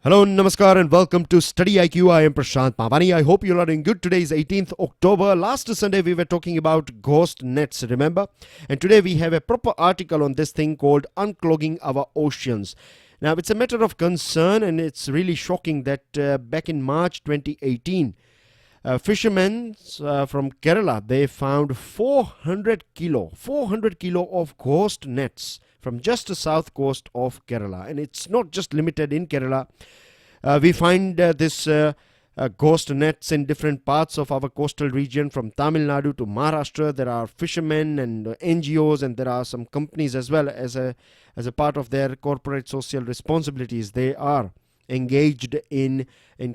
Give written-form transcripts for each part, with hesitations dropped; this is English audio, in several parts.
Hello, namaskar, and welcome to StudyIQ. I am Prashant Pavani. I hope you are doing good. Today is 18th October. Last Sunday we were talking about ghost nets, remember? And today we have a proper article on this thing called Unclogging Our Oceans. Now, it's a matter of concern, and it's really shocking that back in March 2018, fishermen from Kerala, they found 400 kilo of ghost nets from just the south coast of Kerala. And it's not just limited in Kerala. We find this ghost nets in different parts of our coastal region, from Tamil Nadu to Maharashtra. There are fishermen and NGOs, and there are some companies as well, as a part of their corporate social responsibilities. They are engaged in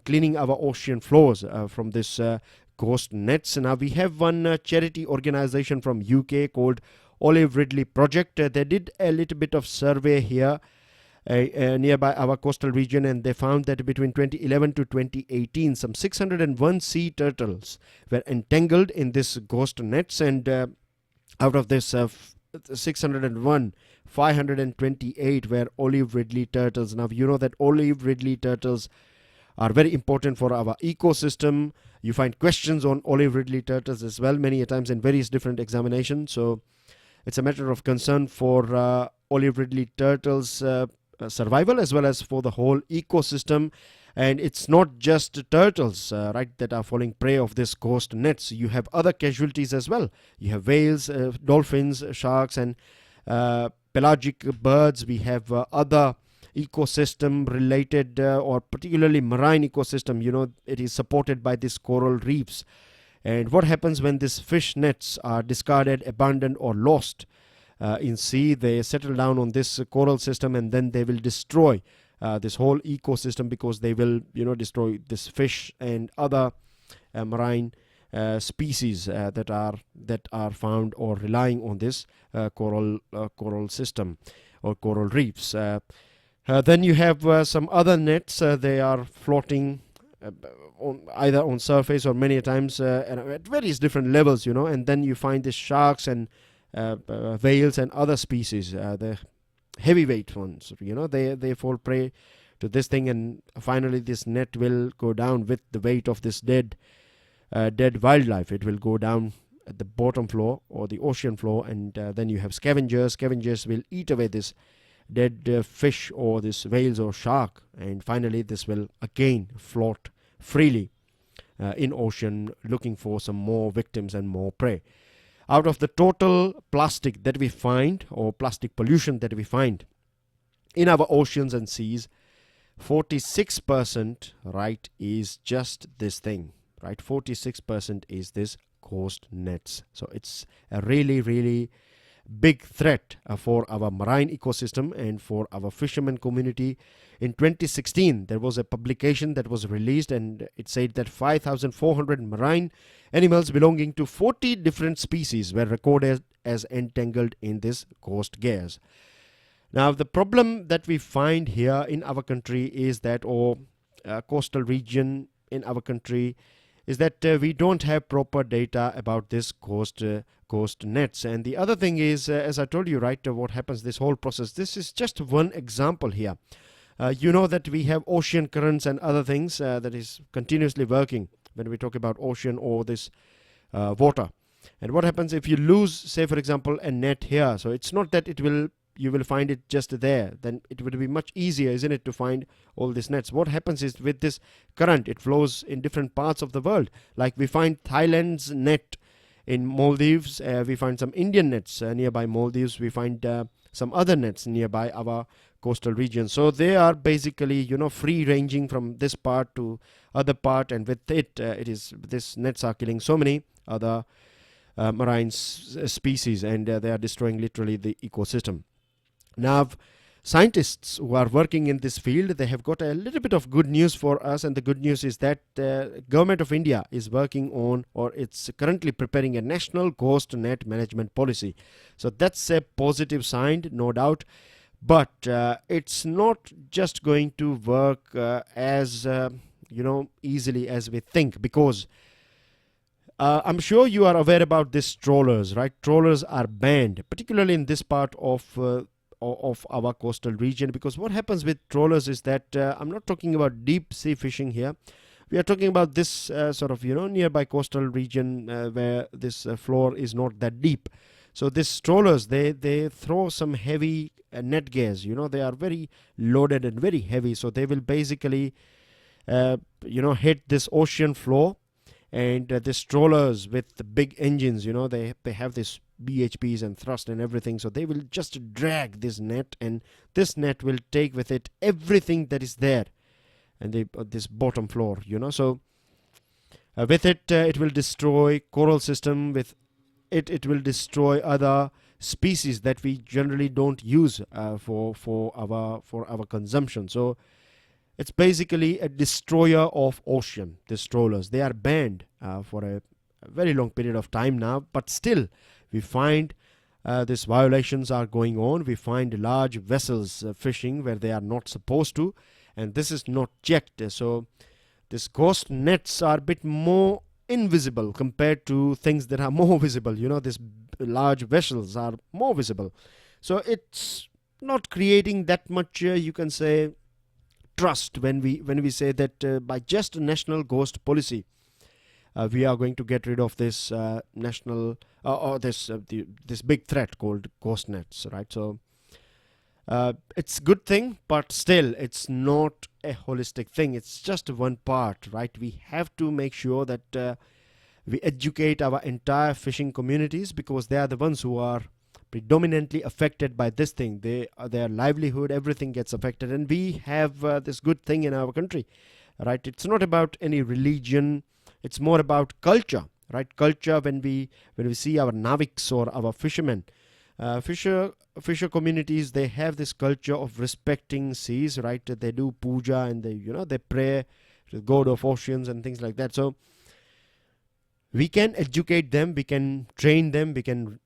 cleaning our ocean floors from this ghost nets. Now we have one charity organization from UK called Ridley Project. They did a little bit of survey here nearby our coastal region, and they found that between 2011 to 2018, some 601 sea turtles were entangled in this ghost nets, and out of this 601, 528 were olive ridley turtles. Now you know that olive ridley turtles are very important for our ecosystem. You find questions on olive ridley turtles as well many a times in various different examinations. So it's a matter of concern for olive ridley turtles survival as well as for the whole ecosystem. And it's not just turtles right, that are falling prey of this ghost nets. You have other casualties as well. You have whales, dolphins, sharks, and pelagic birds. We have other ecosystem related or particularly marine ecosystem. You know, it is supported by these coral reefs. And what happens when these fish nets are discarded, abandoned, or lost in sea? They settle down on this coral system, and then they will destroy this whole ecosystem, because they will, destroy this fish and other marine species that are found or relying on this coral system or coral reefs. Then you have some other nets. They are floating either on surface or many times at various different levels, and then you find the sharks and whales and other species, the heavyweight ones, they fall prey to this thing, and finally this net will go down with the weight of this dead wildlife. It will go down at the bottom floor or the ocean floor, and then you have scavengers will eat away this dead fish or this whales or shark, and finally this will again float freely in ocean, looking for some more victims and more prey. Out of the total plastic that we find, or plastic pollution that we find in our oceans and seas, 46%, right, is just this thing, right? 46% is this ghost nets. So it's a really, really big threat for our marine ecosystem and for our fishermen community. In 2016, there was a publication that was released, and it said that 5,400 marine animals belonging to 40 different species were recorded as entangled in this ghost gears. Now, the problem that we find here in our country is that, or coastal region in our country, is that we don't have proper data about this ghost nets. And the other thing is, as I told you, right, what happens, this whole process, this is just one example here. You know that we have ocean currents and other things that is continuously working when we talk about ocean or this water. And what happens if you lose, say for example, a net here? So it's not that you will find it just there. Then it would be much easier, isn't it, to find all these nets. What happens is, with this current, it flows in different parts of the world. Like we find Thailand's net in Maldives, we find some Indian nets nearby Maldives, we find some other nets nearby our coastal region. So they are basically, free ranging from this part to other part, and with it, this nets are killing so many other marine species, and they are destroying literally the ecosystem. Now, scientists who are working in this field, they have got a little bit of good news for us, and the good news is that the government of India is working on, or it's currently preparing, a national ghost net management policy. So that's a positive sign, no doubt, but it's not just going to work as easily as we think, because I'm sure you are aware about these trawlers, right? Trawlers are banned, particularly in this part of of our coastal region. Because what happens with trawlers is that I'm not talking about deep sea fishing here. We are talking about this sort of nearby coastal region where this floor is not that deep. So these trawlers, they throw some heavy net gears. They are very loaded and very heavy. So they will basically hit this ocean floor, and these trawlers with the big engines, they have this BHPs and thrust and everything. So they will just drag this net, and this net will take with it everything that is there, and this bottom floor. So with it, it will destroy coral system. With it will destroy other species that we generally don't use for our consumption. So it's basically a destroyer of ocean. These trawlers, they are banned for a very long period of time now, but still we find these violations are going on. We find large vessels fishing where they are not supposed to, and this is not checked. So these ghost nets are a bit more invisible compared to things that are more visible. These large vessels are more visible. So it's not creating that much, you can say, trust when we say that by just a national ghost policy, we are going to get rid of this national or this big threat called ghost nets, right? So it's a good thing, but still it's not a holistic thing. It's just one part, right? We have to make sure that we educate our entire fishing communities, because they are the ones who are predominantly affected by this thing. Their livelihood, everything gets affected, and we have this good thing in our country, right? It's not about any religion. It's more about culture, right? Culture. When we see our naviks or our fishermen, fisher communities, they have this culture of respecting seas, right? They do puja, and they pray to the god of oceans and things like that. So we can educate them, we can train them, we can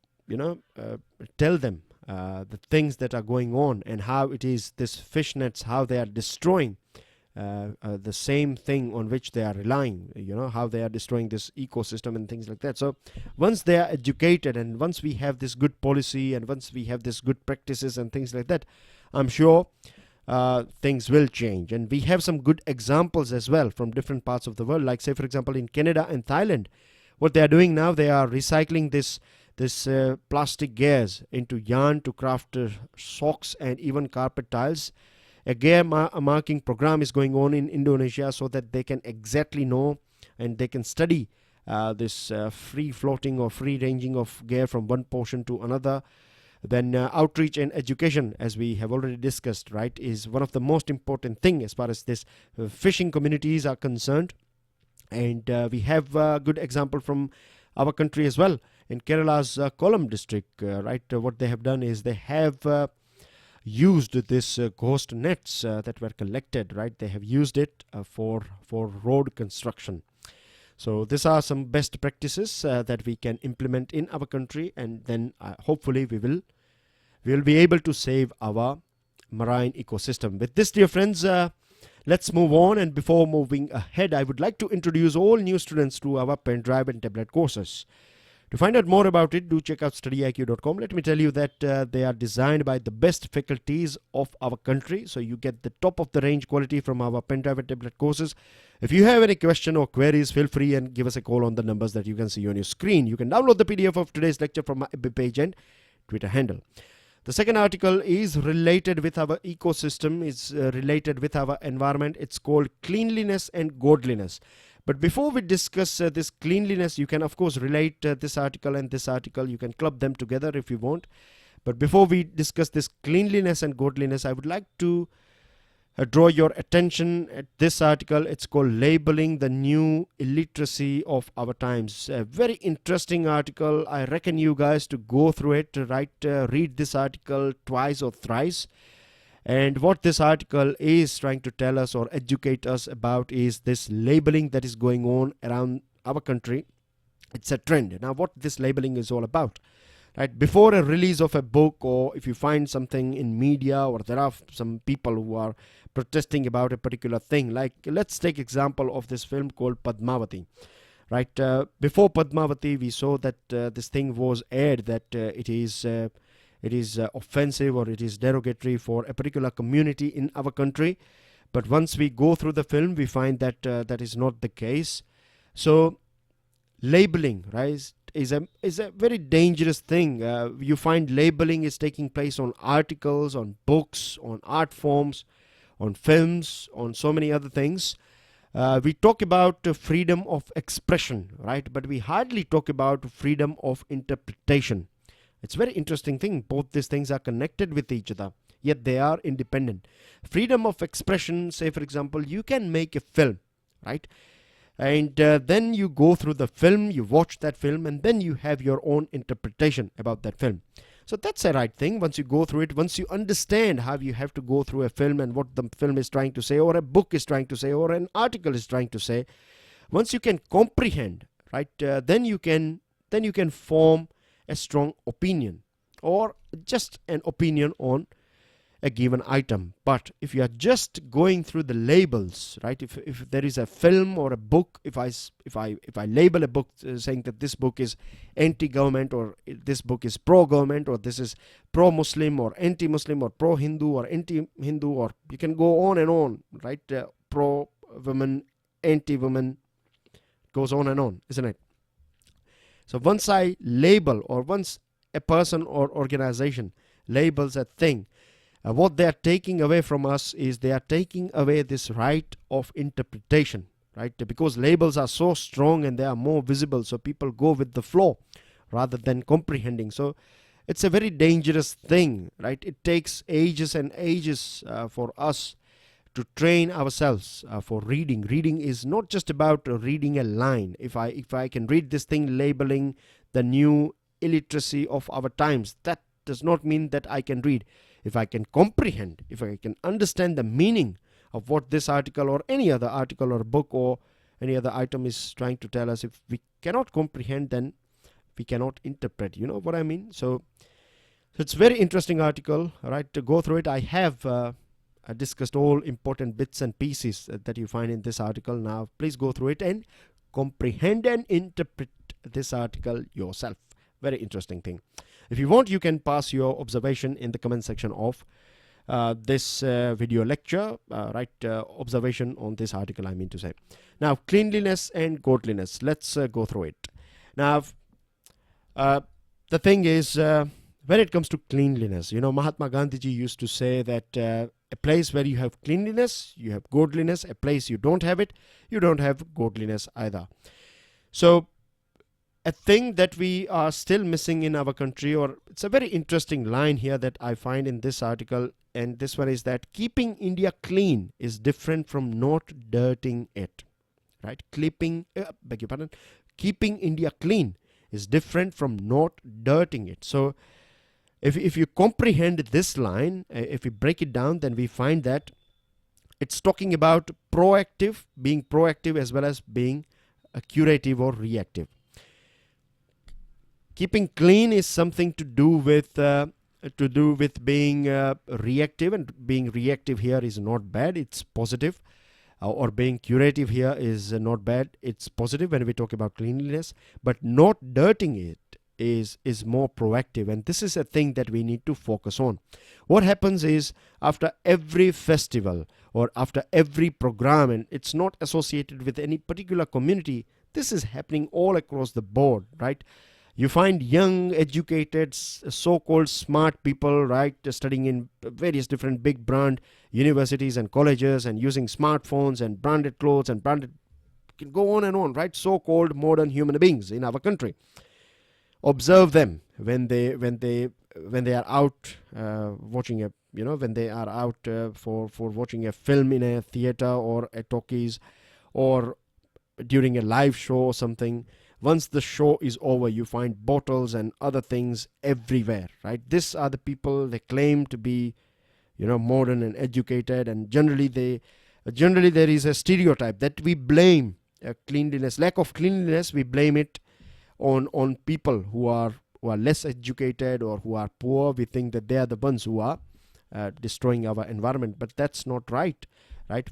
tell them the things that are going on, and how it is this fish nets, how they are destroying the same thing on which they are relying, how they are destroying this ecosystem and things like that. So once they are educated, and once we have this good policy, and once we have this good practices and things like that, I'm sure things will change. And we have some good examples as well from different parts of the world. Like, say for example, in Canada and Thailand, what they are doing now, they are recycling this plastic gears into yarn to craft socks and even carpet tiles. A gear marking program is going on in Indonesia, so that they can exactly know and they can study this free floating or free ranging of gear from one portion to another. Then outreach and education, as we have already discussed, right, is one of the most important thing as far as this fishing communities are concerned. And we have a good example from our country as well. In Kerala's Kollam district, right, what they have done is they have used this ghost nets that were collected, right? They have used it for road construction. So these are some best practices that we can implement in our country, and then hopefully we will be able to save our marine ecosystem. With this, dear friends, let's move on. And before moving ahead, I would like to introduce all new students to our pen drive and tablet courses. To find out more about it, do check out StudyIQ.com. Let me tell you that they are designed by the best faculties of our country. So you get the top of the range quality from our pen drive and tablet courses. If you have any question or queries, feel free and give us a call on the numbers that you can see on your screen. You can download the PDF of today's lecture from my FB page and Twitter handle. The second article is related with our ecosystem, is related with our environment. It's called Cleanliness and Godliness. But before we discuss this cleanliness, you can of course relate this article and this article. You can club them together if you want. But before we discuss this cleanliness and godliness, I would like to draw your attention at this article. It's called Labeling the New Illiteracy of Our Times. A very interesting article. I reckon you guys to go through it, right? Read this article twice or thrice. And what this article is trying to tell us or educate us about is this labeling that is going on around our country. It's a trend. Now, what this labeling is all about, right? Before a release of a book, or if you find something in media, or there are some people who are protesting about a particular thing, like let's take example of this film called Padmavati, right? Before Padmavati, we saw that this thing was aired, that it is it is offensive or it is derogatory for a particular community in our country. But once we go through the film, we find that that is not the case. So labeling, right, is a very dangerous thing. You find labeling is taking place on articles, on books, on art forms, on films, on so many other things. We talk about freedom of expression, right? But we hardly talk about freedom of interpretation. It's a very interesting thing. Both these things are connected with each other, yet they are independent. Freedom of expression, say for example, you can make a film, right? And then you go through the film, you watch that film, and then you have your own interpretation about that film. So that's a right thing. Once you go through it, once you understand how you have to go through a film and what the film is trying to say, or a book is trying to say, or an article is trying to say, once you can comprehend, right, then you can form a strong opinion, or just an opinion on a given item. But if you are just going through the labels, right, if there is a film or a book, if I label a book saying that this book is anti-government, or this book is pro-government, or this is pro-Muslim or anti-Muslim, or pro-Hindu or anti-Hindu, or you can go on and on, right, pro-women, anti-women, goes on and on, isn't it? So once I label, or once a person or organization labels a thing, what they are taking away from us is they are taking away this right of interpretation, right? Because labels are so strong and they are more visible, so people go with the flow rather than comprehending. So it's a very dangerous thing, right? It takes ages and ages for us to train ourselves for reading. Reading is not just about reading a line. If I can read this thing labeling the new illiteracy of our times, that does not mean that I can read. If I can comprehend, if I can understand the meaning of what this article or any other article or book or any other item is trying to tell us, if we cannot comprehend, then we cannot interpret. You know what I mean? So it's a very interesting article, right? To go through it, I have discussed all important bits and pieces that you find in this article. Now, please go through it and comprehend and interpret this article yourself. Very interesting thing. If you want, you can pass your observation in the comment section of this video lecture, right? Observation on this article, I mean to say. Now, cleanliness and godliness. Let's go through it. Now, the thing is, when it comes to cleanliness, you know, Mahatma Gandhi ji used to say that a place where you have cleanliness, you have godliness. A place you don't have it, you don't have godliness either. So a thing that we are still missing in our country, or it's a very interesting line here that I find in this article, and this one is that keeping India clean is different from not dirtying it, right? Keeping India clean is different from not dirtying it. So if you comprehend this line, if we break it down, then we find that it's talking about being proactive as well as being curative or reactive. Keeping clean is something to do with being reactive, and being reactive here is not bad, it's positive. Or being curative here is not bad, it's positive when we talk about cleanliness. But not dirtying it is more proactive, and this is a thing that we need to focus on. What happens is, after every festival or after every program, and it's not associated with any particular community, this is happening all across the board, right? You find young, educated, so-called smart people, right, studying in various different big brand universities and colleges, and using smartphones and branded clothes and branded, can go on and on, right? So-called modern human beings in our country. Observe them when they are out watching when they are out for watching a film in a theater or a talkies, or during a live show or something. Once the show is over, you find bottles and other things everywhere, right? These are the people, they claim to be, modern and educated, and generally there is a stereotype that we blame cleanliness, lack of cleanliness, we blame it on people who are less educated or who are poor. We think that they are the ones who are destroying our environment, but that's not right.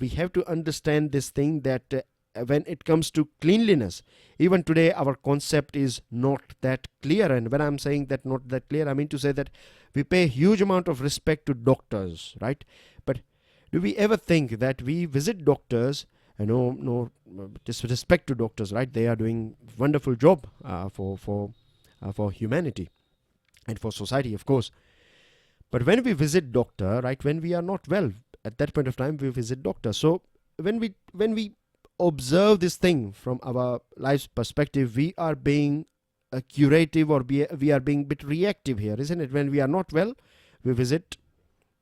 We have to understand this thing that when it comes to cleanliness, even today our concept is not that clear. And when I'm saying that not that clear, I mean to say that we pay a huge amount of respect to doctors, right? But do we ever think that we visit doctors, no disrespect to doctors, right? They are doing wonderful job for humanity and for society, of course. But when we visit doctor, right, when we are not well, at that point of time we visit doctor. So when we observe this thing from our life's perspective, we are being curative, or we are being a bit reactive here, isn't it? When we are not well, we visit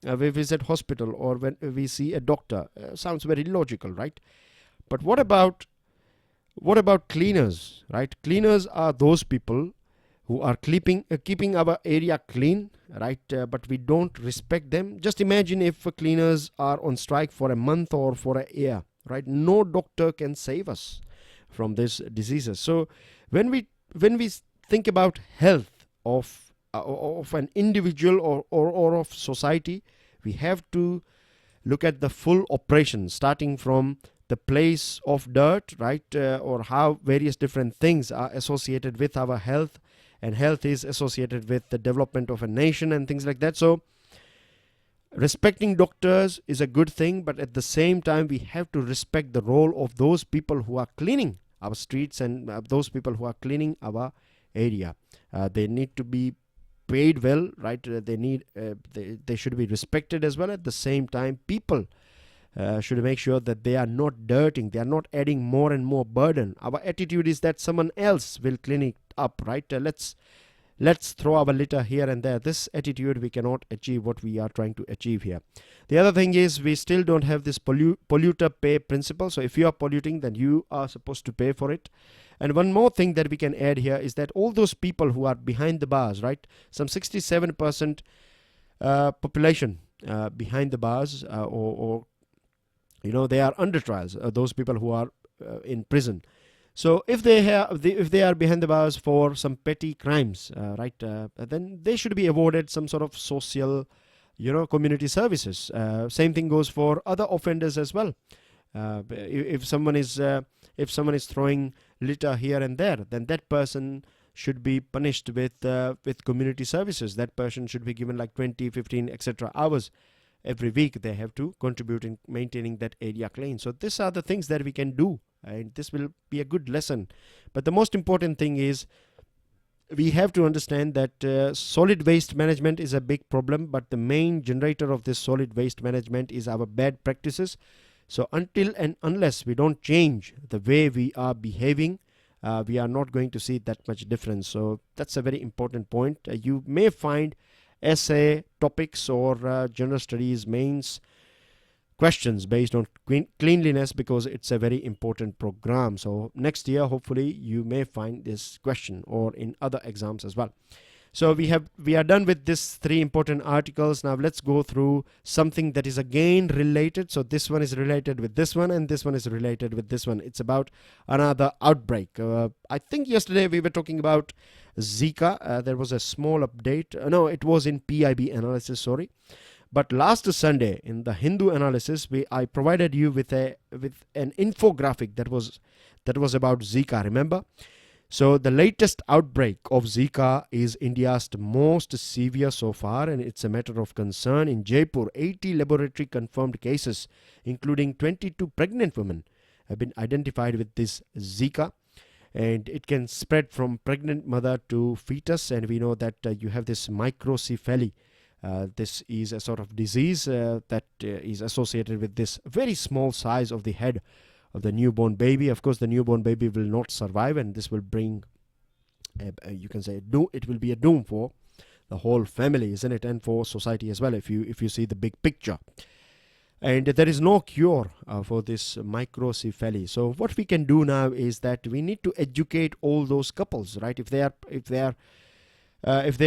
hospital, or when we see a doctor. Sounds very logical, right? But what about cleaners, right? Cleaners are those people who are keeping our area clean, right? But we don't respect them. Just imagine if cleaners are on strike for a month or for a year, right? No doctor can save us from these diseases. So when we think about health of an individual or of society, we have to look at the full operation, starting from the place of dirt, right? Or how various different things are associated with our health, and health is associated with the development of a nation and things like that. So respecting doctors is a good thing, but at the same time we have to respect the role of those people who are cleaning our streets, and those people who are cleaning our area. They need to be paid well, right? They should be respected as well. At the same time, people should make sure that they are not dirtying, they are not adding more and more burden. Our attitude is that someone else will clean it up, right? Let's throw our litter here and there. This attitude, we cannot achieve what we are trying to achieve here. The other thing is, we still don't have this polluter pay principle. So if you are polluting, then you are supposed to pay for it. And one more thing that we can add here is that all those people who are behind the bars, right? Some 67% population behind the bars, or they are under trials. Those people who are in prison. So if they are behind the bars for some petty crimes, right, then they should be awarded some sort of social, community services. Same thing goes for other offenders as well. If someone is throwing litter here and there, then that person should be punished with community services. That person should be given like 20, 15, etc. hours every week. They have to contribute in maintaining that area clean. So these are the things that we can do, and this will be a good lesson. But the most important thing is, we have to understand that solid waste management is a big problem, but the main generator of this solid waste management is our bad practices. So until and unless we don't change the way we are behaving, we are not going to see that much difference. So that's a very important point. You may find essay topics or general studies mains questions based on cleanliness, because it's a very important program. So next year, hopefully, you may find this question, or in other exams as well. So we are done with these 3 important articles. Now let's go through something that is again related. So this one is related with this one, and this one is related with this one. It's about another outbreak. I think yesterday we were talking about Zika. There was a small update. No, it was in PIB analysis, sorry. But last Sunday in the Hindu analysis, I provided you with an infographic that was about Zika, remember? So the latest outbreak of Zika is India's most severe so far, and it's a matter of concern. In Jaipur, 80 laboratory confirmed cases, including 22 pregnant women, have been identified with this Zika. And it can spread from pregnant mother to fetus, and we know that you have this microcephaly. This is a sort of disease that is associated with this very small size of the head of the newborn baby. Of course, the newborn baby will not survive, and this will bring, you can say, it will be a doom for the whole family, isn't it? And for society as well, if you see the big picture. And there is no cure for this microcephaly. So what we can do now is that we need to educate all those couples, right? If they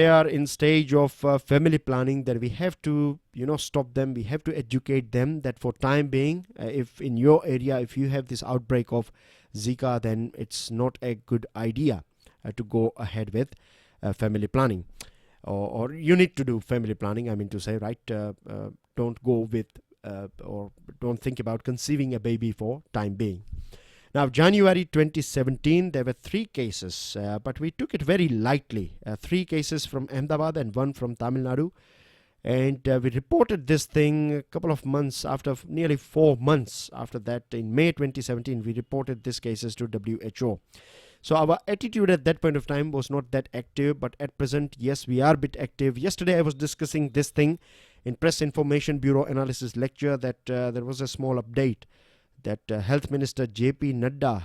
are in stage of family planning, then we have to stop them. We have to educate them that for time being, if in your area, if you have this outbreak of Zika, then it's not a good idea to go ahead with family planning, or you need to do family planning, I mean to say, right? Don't go with or don't think about conceiving a baby for time being. Now, January 2017, there were 3 cases, but we took it very lightly. 3 cases from Ahmedabad and 1 from Tamil Nadu. And we reported this thing a couple of months after, nearly 4 months after that. In May 2017, we reported these cases to WHO. So our attitude at that point of time was not that active, but at present, yes, we are a bit active. Yesterday, I was discussing this thing in Press Information Bureau Analysis lecture that there was a small update that Health Minister JP Nadda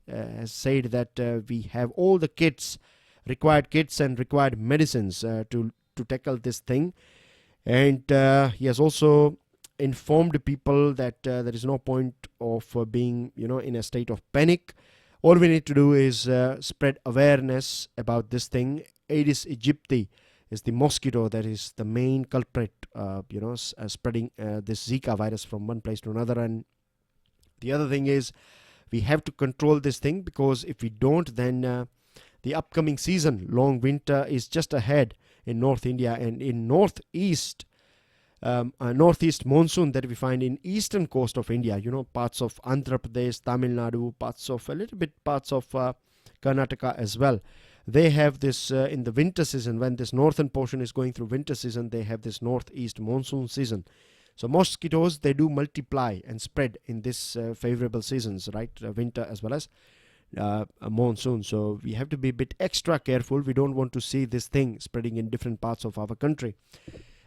has said that we have all the required kits and required medicines to tackle this thing. And he has also informed people that there is no point of being, in a state of panic. All we need to do is spread awareness about this thing. Aedes aegypti is the mosquito that is the main culprit, spreading this Zika virus from one place to another. And the other thing is we have to control this thing, because if we don't, then the upcoming season, long winter, is just ahead in North India. And in northeast monsoon that we find in eastern coast of India, parts of Andhra Pradesh, Tamil Nadu, parts of Karnataka as well. They have this in the winter season. When this northern portion is going through winter season, they have this northeast monsoon season. So mosquitoes, they do multiply and spread in this favorable seasons, right? Winter as well as monsoon. So we have to be a bit extra careful. We don't want to see this thing spreading in different parts of our country.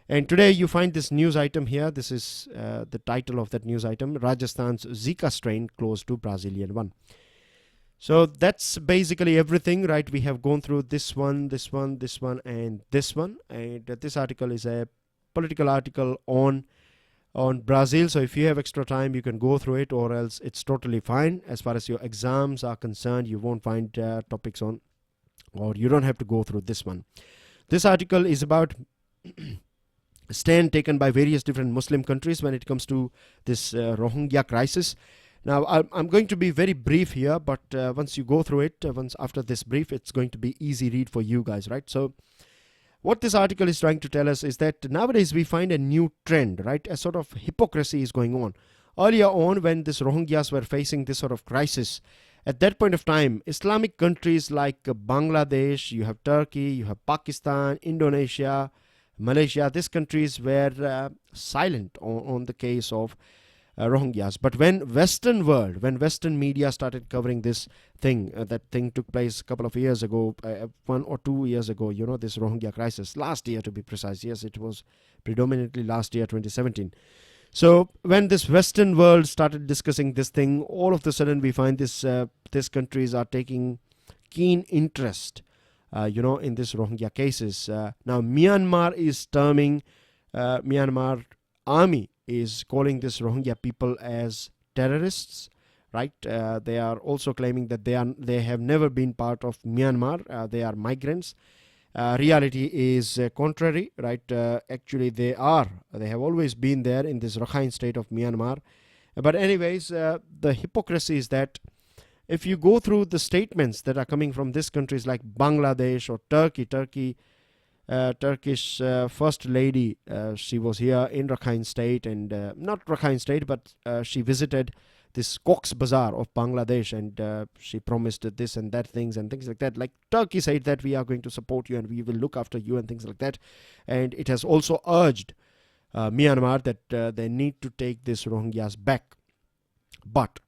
And today you find this news item here. This is the title of that news item: Rajasthan's Zika strain close to Brazilian one. So that's basically everything, right? We have gone through this one, and this one. And this article is a political article on Brazil. So if you have extra time, you can go through it, or else it's totally fine. As far as your exams are concerned, you won't find topics on, or you don't have to go through this one. This article is about stand taken by various different Muslim countries when it comes to this Rohingya crisis. Now, I'm going to be very brief here, but once you go through it, after this brief, it's going to be easy read for you guys, right? So what this article is trying to tell us is that nowadays we find a new trend, right? A sort of hypocrisy is going on. Earlier on, when these Rohingyas were facing this sort of crisis, at that point of time, Islamic countries like Bangladesh, you have Turkey, you have Pakistan, Indonesia, Malaysia, these countries were silent on the case of Rohingyas. But when Western media started covering this thing, that thing took place a couple of years ago, 1 or 2 years ago, this Rohingya crisis, last year to be precise. Yes, it was predominantly last year, 2017. So when this Western world started discussing this thing, all of a sudden we find these countries are taking keen interest in this Rohingya cases. Now Myanmar is terming, Myanmar army is calling this Rohingya people as terrorists, right? They are also claiming that they have never been part of Myanmar. They are migrants. Reality is contrary, right? Actually, they have always been there in this Rakhine state of Myanmar. But anyways, the hypocrisy is that if you go through the statements that are coming from these countries like Bangladesh or Turkish First Lady, she was here in Rakhine State, and not Rakhine State, but she visited this Cox's Bazar of Bangladesh, and she promised this and that things like that. Like Turkey said that we are going to support you and we will look after you and things like that. And it has also urged Myanmar that they need to take these Rohingyas back. But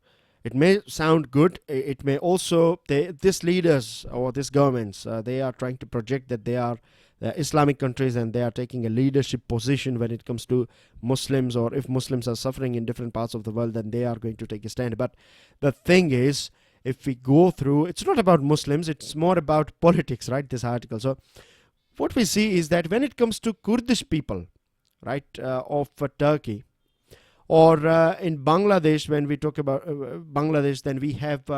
it may sound good. It may also, these leaders or these governments, they are trying to project that they are Islamic countries and they are taking a leadership position when it comes to Muslims, or if Muslims are suffering in different parts of the world, then they are going to take a stand. But the thing is, if we go through, it's not about Muslims, it's more about politics, right? This article. So what we see is that when it comes to Kurdish people, right, of Turkey, or in Bangladesh, when we talk about Bangladesh, then we have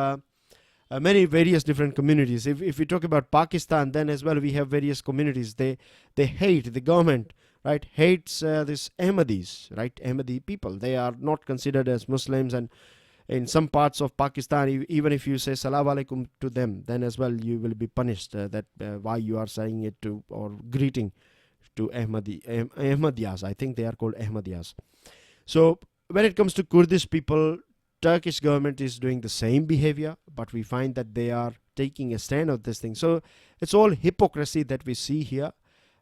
many various different communities. If we talk about Pakistan, then as well we have various communities. They hate, the government, right, hates this Ahmadis, right, Ahmadi people. They are not considered as Muslims, and in some parts of Pakistan, even if you say Salaam Alaikum to them, then as well you will be punished that why you are saying it to or greeting to Ahmadiyas. I think they are called Ahmadiyas. So when it comes to Kurdish people, Turkish government is doing the same behavior, but we find that they are taking a stand on this thing. So it's all hypocrisy that we see here,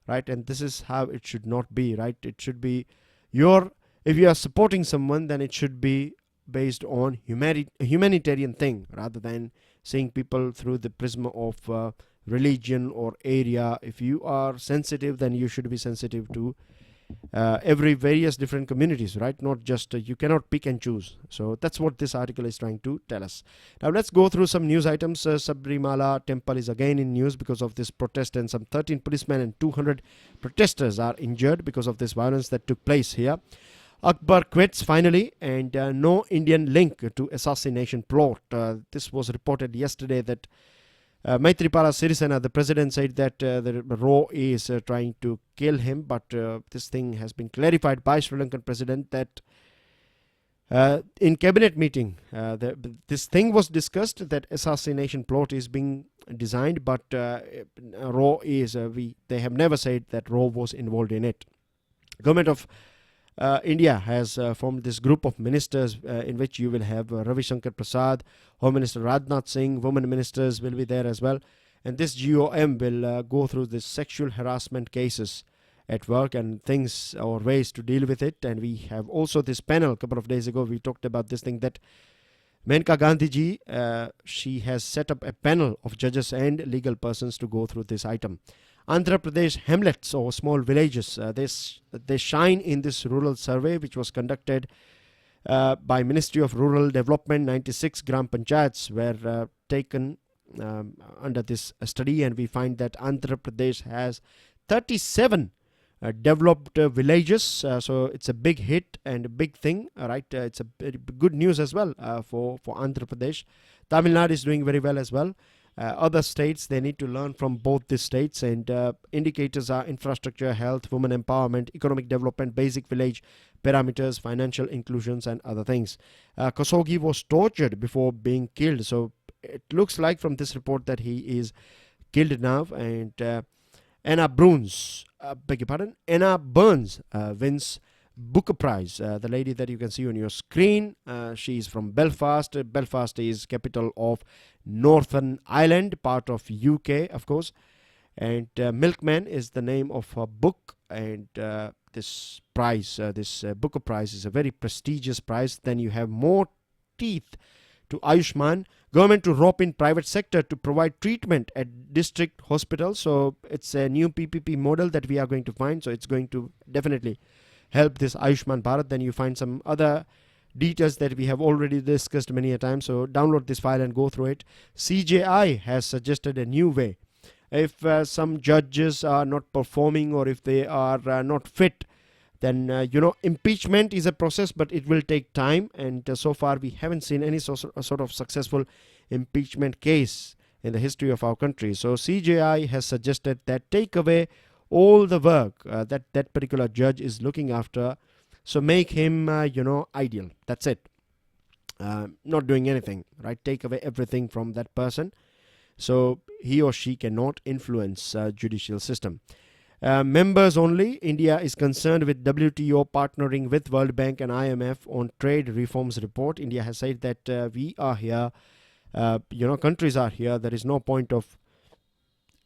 right? And this is how it should not be, right? It should be if you are supporting someone, then it should be based on humanitarian thing rather than seeing people through the prism of religion or area. If you are sensitive, then you should be sensitive to every various different communities, right? Not just you cannot pick and choose. So that's what this article is trying to tell us. Now let's go through some news items. Sabrimala temple is again in news because of this protest, and some 13 policemen and 200 protesters are injured because of this violence that took place here. Akbar quits finally, and no Indian link to assassination plot. This was reported yesterday that Maithripala Sirisena, the president, said that the RAW is trying to kill him, but this thing has been clarified by Sri Lankan president that in cabinet meeting, this thing was discussed that assassination plot is being designed, but RAW is they have never said that RAW was involved in it. Government of India has formed this group of ministers in which you will have Ravi Shankar Prasad, Home Minister Rajnath Singh, women ministers will be there as well. And this GOM will go through the sexual harassment cases at work and things or ways to deal with it. And we have also this panel. A couple of days ago, we talked about this thing that Menka Gandhi ji, she has set up a panel of judges and legal persons to go through this item. Andhra Pradesh hamlets or small villages, they shine in this rural survey which was conducted by Ministry of Rural Development. 96 Gram Panchayats were taken under this study, and we find that Andhra Pradesh has 37 developed villages. So it's a big hit and a big thing, right? It's a good news as well for Andhra Pradesh. Tamil Nadu is doing very well as well. Other states, they need to learn from both these states, and indicators are infrastructure, health, women empowerment, economic development, basic village parameters, financial inclusions, and other things. Khashoggi was tortured before being killed, so it looks like from this report that he is killed now. And Anna Burns wins Booker Prize. The lady that you can see on your screen, she is from Belfast. Belfast is capital of Northern Ireland, part of UK, of course. And Milkman is the name of her book. And this prize, this Booker Prize, is a very prestigious prize. Then you have more teeth to Ayushman. Government to rope in private sector to provide treatment at district hospitals. So it's a new PPP model that we are going to find. So it's going to definitely help this Ayushman Bharat. Then you find some other details that we have already discussed many a time. So download this file and go through it. CJI has suggested a new way. If some judges are not performing, or if they are not fit, then impeachment is a process, but it will take time. And so far we haven't seen any sort of successful impeachment case in the history of our country. So CJI has suggested that take away all the work that particular judge is looking after. So make him, ideal. That's it. Not doing anything, right? Take away everything from that person, so he or she cannot influence judicial system. Members only. India is concerned with WTO partnering with World Bank and IMF on trade reforms report. India has said that we are here, countries are here. There is no point of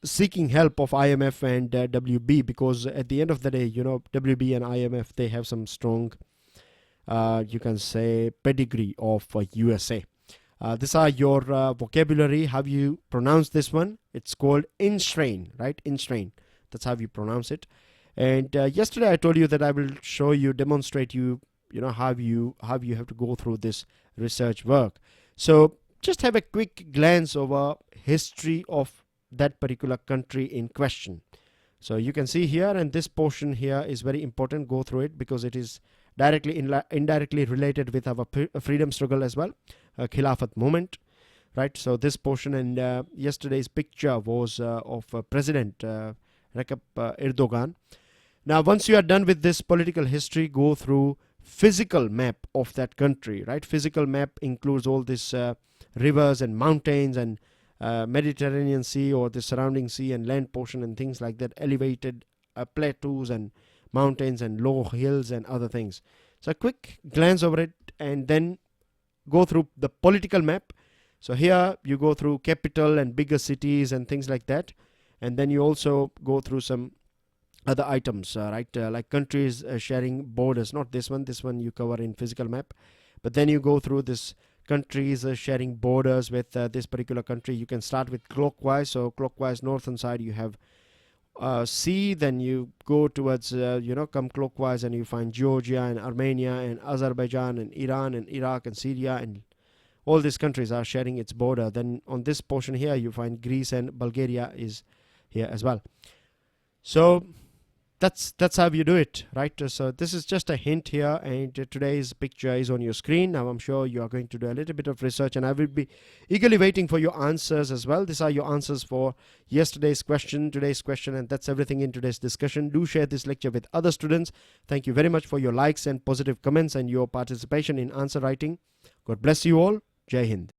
seeking help of IMF and WB, because at the end of the day, WB and IMF, they have some strong, you can say, pedigree of USA. These are your vocabulary. How you pronounce this one? It's called instrain, right? Instrain. That's how you pronounce it. And yesterday I told you that I will show you, demonstrate you, how you have to go through this research work. So just have a quick glance over history of that particular country in question. So you can see here, and this portion here is very important. Go through it because it is directly indirectly related with our freedom struggle as well, Khilafat movement, right? So this portion, and yesterday's picture was of President Recep Erdogan. Now once you are done with this political history, go through physical map of that country, right? Physical map includes all these rivers and mountains and Mediterranean Sea or the surrounding sea and land portion and things like that, elevated plateaus and mountains and low hills and other things. So a quick glance over it, and then go through the political map. So here you go through capital and bigger cities and things like that, and then you also go through some other items, right? Like countries sharing borders. Not this one. This one you cover in physical map, but then you go through this countries sharing borders with this particular country. You can start with clockwise. So clockwise northern side you have C, then you go towards come clockwise and you find Georgia and Armenia and Azerbaijan and Iran and Iraq and Syria, and all these countries are sharing its border. Then on this portion here you find Greece and Bulgaria is here as well. So that's how you do it, right? So this is just a hint here, and today's picture is on your screen. Now I'm sure you are going to do a little bit of research, and I will be eagerly waiting for your answers as well. These are your answers for yesterday's question, today's question, and that's everything in today's discussion. Do share this lecture with other students. Thank you very much for your likes and positive comments and your participation in answer writing. God bless you all. Jai Hind.